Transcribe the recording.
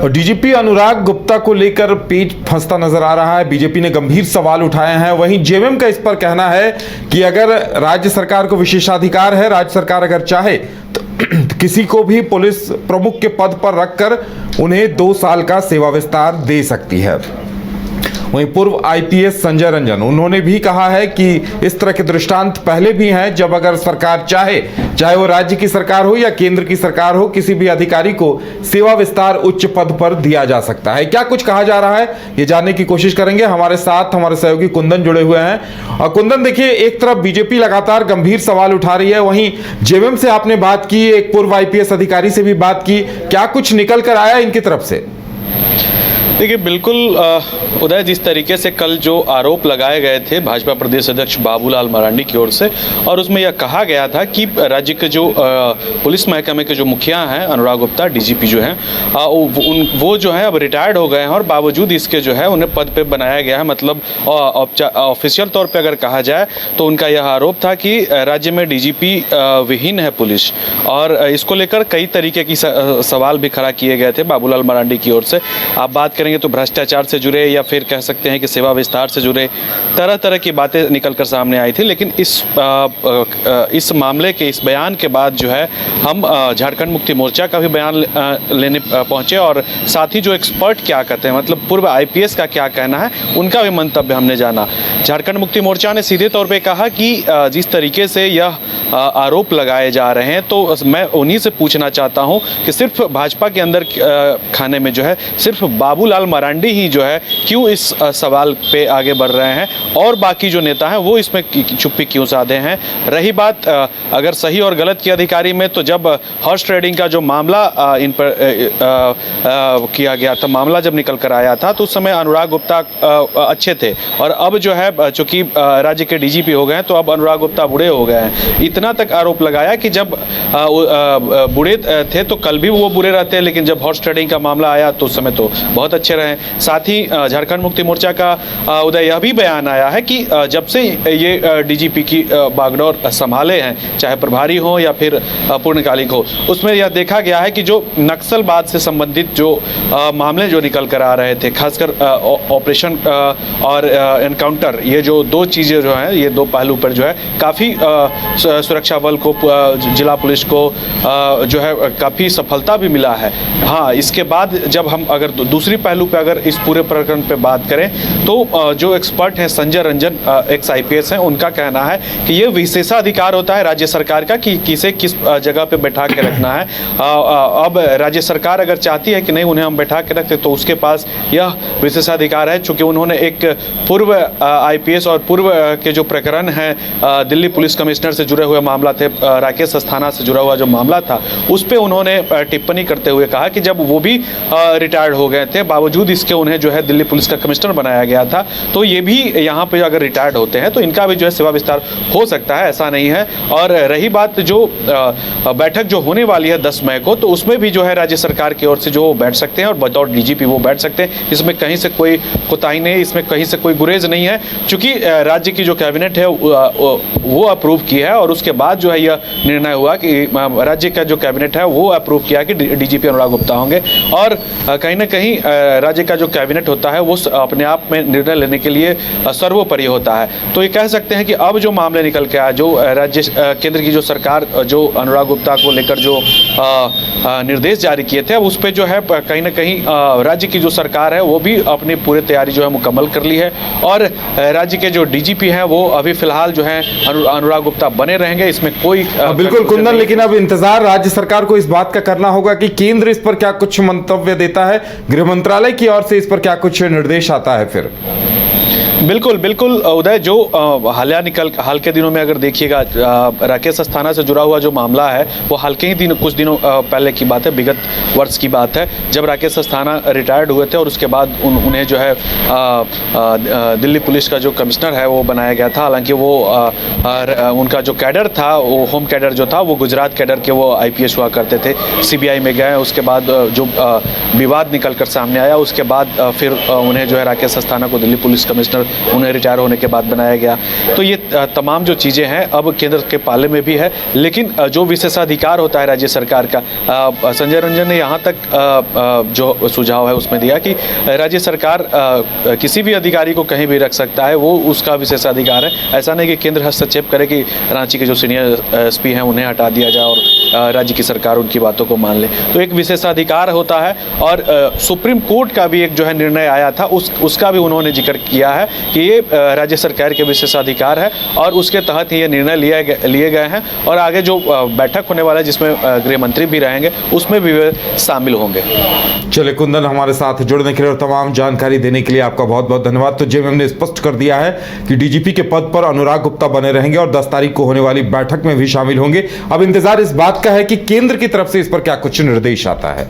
और डीजीपी अनुराग गुप्ता को लेकर पेच फंसता नजर आ रहा है। बीजेपी ने गंभीर सवाल उठाए हैं। वहीं जेएमएम का इस पर कहना है कि अगर राज्य सरकार को विशेषाधिकार है, राज्य सरकार अगर चाहे तो किसी को भी पुलिस प्रमुख के पद पर रखकर उन्हें 2 साल का सेवा विस्तार दे सकती है। वहीं पूर्व आईपीएस संजय रंजन, उन्होंने भी कहा है कि इस तरह के दृष्टांत पहले भी हैं, जब अगर सरकार चाहे वो राज्य की सरकार हो या केंद्र की सरकार हो, किसी भी अधिकारी को सेवा विस्तार उच्च पद पर दिया जा सकता है। क्या कुछ कहा जा रहा है, ये जानने की कोशिश करेंगे। हमारे साथ हमारे सहयोगी कुंदन जुड़े हुए हैं। और कुंदन, देखिए, एक तरफ बीजेपी लगातार गंभीर सवाल उठा रही है, वहीं जेएमएम से आपने बात की, एक पूर्व आईपीएस अधिकारी से भी बात की, क्या कुछ निकल कर आया इनकी तरफ से? देखिए, बिल्कुल उदय, जिस तरीके से कल जो आरोप लगाए गए थे भाजपा प्रदेश अध्यक्ष बाबूलाल मरांडी की ओर से, और उसमें यह कहा गया था कि राज्य के जो पुलिस महकमे के जो मुखिया हैं अनुराग गुप्ता, डीजीपी जो हैं, वो जो है अब रिटायर्ड हो गए हैं और बावजूद इसके जो है उन्हें पद पे बनाया गया है। मतलब ऑफिशियल तौर पे अगर कहा जाए तो उनका यह आरोप था कि राज्य में डीजीपी विहीन है पुलिस, और इसको लेकर कई तरीके की सवाल भी खड़ा किए गए थे बाबूलाल मरांडी की ओर से। आप बात करेंगे तो भ्रष्टाचार से जुड़े या फिर कह सकते हैं कि सेवा विस्तार से जुड़े तरह तरह की बातें निकलकर सामने आई थी। लेकिन इस मामले के इस बयान के बाद जो है हम झारखंड मुक्ति मोर्चा का भी बयान लेने पहुंचे, और साथ ही जो एक्सपर्ट क्या कहते हैं, मतलब पूर्व आईपीएस का क्या कहना है, उनका भी मंतव्य हमने जाना। झारखंड मुक्ति मोर्चा ने सीधे तौर पे कहा कि जिस तरीके से यह आरोप लगाए जा रहे हैं, तो मैं उन्हीं से पूछना चाहता हूं कि सिर्फ भाजपा के अंदर खाने में जो है सिर्फ बाबूलाल मरांडी ही जो है क्यों इस सवाल पे आगे बढ़ रहे हैं, और बाकी जो नेता हैं वो इसमें चुप्पी क्यों साधे हैं। रही बात अगर सही और गलत की अधिकारी में, तो जब हॉर्स ट्रेडिंग का जो मामला इन पर किया गया था, मामला जब निकल कर आया था, तो उस समय अनुराग गुप्ता अच्छे थे, और अब जो है चूंकि राज्य के डीजीपी हो गए हैं, तो अब अनुराग गुप्ता बुढ़े हो गए हैं। इतना तक आरोप लगाया कि जब बुढ़े थे तो कल भी वो बुरे रहते, लेकिन जब हॉर्स ट्रेडिंग का मामला आया तो उस समय तो बहुत अच्छे रहे। साथ ही झारखंड मुक्ति मोर्चा का उदय यह भी बयान आया है कि जब से ये डीजीपी की बागडोर संभाले हैं, चाहे प्रभारी हो या फिर पूर्णकालिक हो, उसमें यह देखा गया है कि जो नक्सलवाद से संबंधित जो मामले जो निकल कर आ रहे थे, खासकर ऑपरेशन और एनकाउंटर, ये जो 2 चीज़ें जो हैं, ये 2 पहलू पर जो है काफ़ी सुरक्षा बल को, जिला पुलिस को जो है काफ़ी सफलता भी मिला है। हाँ, इसके बाद जब हम अगर दूसरी पहलू पे अगर इस पूरे प्रकरण पे बात करें, तो जो एक्सपर्ट हैं संजय रंजन, एक्स आईपीएस हैं, उनका कहना है कि ये विशेषाधिकार होता है राज्य सरकार का कि किसे किस जगह पे बैठा के रखना है। अब राज्य सरकार अगर चाहती है कि नहीं, उन्हें हम बैठा के रखते, तो उसके पास यह विशेषाधिकार है। चूँकि उन्होंने एक पूर्व आईपीएस और पूर्व के जो प्रकरण हैं, दिल्ली पुलिस कमिश्नर से जुड़े हुए मामला थे, राकेश अस्थाना से जुड़ा हुआ जो मामला था, उस पर उन्होंने टिप्पणी करते हुए कहा कि जब वो भी रिटायर्ड हो गए थे, बावजूद इसके उन्हें जो है दिल्ली पुलिस का कमिश्नर बनाया गया था, तो ये भी यहाँ पे अगर रिटायर्ड होते हैं तो इनका भी जो है सेवा विस्तार हो सकता है, ऐसा नहीं है। और रही बात जो बैठक जो होने वाली है 10 मई को, तो उसमें भी जो है राज्य सरकार की ओर से जो बैठ सकते हैं और बतौर डीजीपी वो बैठ सकते हैं। इसमें कहीं से कोई कोताही नहीं, इसमें कहीं से कोई गुरेज नहीं है, क्योंकि राज्य की जो कैबिनेट है वो अप्रूव की है, और उसके बाद जो है यह निर्णय हुआ कि राज्य का जो कैबिनेट है वो अप्रूव किया कि डीजीपी अनुराग गुप्ता होंगे। और कहीं ना कहीं राज्य का जो कैबिनेट होता है वो अपने आप में निर्णय लेने के लिए सर्वोपरि होता है। तो ये कह सकते हैं कि अब जो मामले निकल के आए, जो राज्य केंद्र की जो सरकार जो अनुराग गुप्ता को लेकर जो निर्देश जारी किए थे, अब उस पर जो है कहीं ना कहीं राज्य की जो सरकार है वो भी अपनी पूरी तैयारी जो है मुकम्मल कर ली है, और राज्य के जो डीजीपी हैं वो अभी फिलहाल जो है अनुराग गुप्ता बने रहेंगे। इसमें कोई बिल्कुल कुंदन, लेकिन अब इंतजार राज्य सरकार को इस बात का करना होगा कि केंद्र इस पर क्या कुछ मंतव्य देता है, गृह मंत्रालय की ओर से इस पर क्या कुछ निर्देश आता है फिर। बिल्कुल बिल्कुल उदय, जो हाल के दिनों में अगर देखिएगा, राकेश अस्थाना से जुड़ा हुआ जो मामला है वो कुछ दिनों पहले की बात है, विगत वर्ष की बात है, जब राकेश अस्थाना रिटायर्ड हुए थे, और उसके बाद उन्हें जो है दिल्ली पुलिस का जो कमिश्नर है वो बनाया गया था। हालांकि वो उनका जो कैडर था, वो होम कैडर जो था, वो गुजरात कैडर के वो आईपीएस हुआ करते थे, सीबीआई में गए। उसके बाद जो विवाद निकल कर सामने आया, उसके बाद फिर उन्हें जो है राकेश अस्थाना को दिल्ली पुलिस कमिश्नर उन्हें रिटायर होने के बाद बनाया गया। तो ये तमाम जो चीज़ें हैं अब केंद्र के पाले में भी है, लेकिन जो विशेषाधिकार होता है राज्य सरकार का, संजय रंजन ने यहाँ तक जो सुझाव है उसमें दिया कि राज्य सरकार किसी भी अधिकारी को कहीं भी रख सकता है, वो उसका विशेषाधिकार है। ऐसा नहीं कि केंद्र हस्तक्षेप करे कि रांची के जो सीनियर एसपी हैं उन्हें हटा दिया जाए और राज्य की सरकार उनकी बातों को मान ले। तो एक विशेषाधिकार होता है और सुप्रीम कोर्ट का भी एक जो है निर्णय आया था, उसका भी उन्होंने जिक्र किया है कि ये राज्य सरकार के विशेषाधिकार है और उसके तहत ही ये निर्णय लिए गए हैं और आगे जो बैठक होने वाला है जिसमें गृह मंत्री भी रहेंगे उसमें भी वे शामिल होंगे। चले कुंदन, हमारे साथ जुड़ने के लिए और तमाम जानकारी देने के लिए आपका बहुत बहुत धन्यवाद। तो जेएमएम ने स्पष्ट कर दिया है कि डीजीपी के पद पर अनुराग गुप्ता बने रहेंगे और 10 तारीख को होने वाली बैठक में भी शामिल होंगे। अब इंतजार इस बात का है कि केंद्र की तरफ से इस पर क्या कुछ निर्देश आता है।